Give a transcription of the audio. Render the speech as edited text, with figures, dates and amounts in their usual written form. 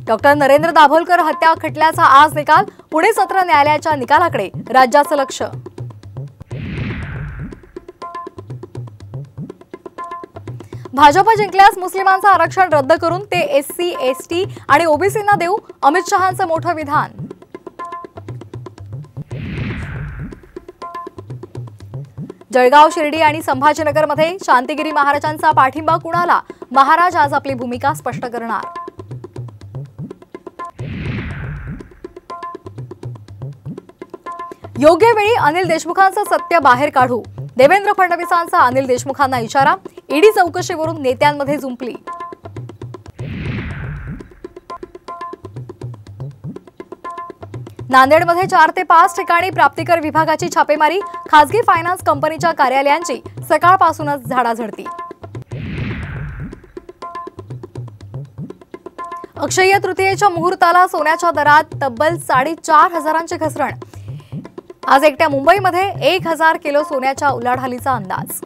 Doctor Narendra Dabholkar हत्या खटल्याचा आज निकाल। पुणे सत्र न्यायालयाच्या निकालाकडे राज्याचं लक्ष। भाजप जिंकल्यास मुस्लिमांचं आरक्षण रद्द करून ते एससी, एसटी आणि ओबीसींना देऊ, अमित शहांचं मोठं विधान। जळगाव, शिर्डी आणि संभाजीनगरमध्ये शांतिगिरी महाराजांचा पाठिंबा कुणाला? महाराज आज आपली भूमिका स्पष्ट करणार। योग्य वेळी अनिल देशमुखांचं सत्य बाहेर काढू, देवेंद्र फडणवीसांचा अनिल देशमुखांना इशारा। ईडी चौकशीवरून नेत्यांमध्ये जुंपली। नांदेडमध्ये 4 ते 5 ठिकाणी प्राप्तिकर विभागाची छापेमारी। खासगी फायनान्स कंपनीच्या कार्यालयांची सकाळपासूनच झाडाझडती। अक्षय्य तृतीयेच्या मुहूर्ताला सोन्याच्या दरात तब्बल 4,500ची घसरण। आज एकट्या मुंबईमध्ये 1,000 किलो सोन्याच्या उलाढालीचा अंदाज।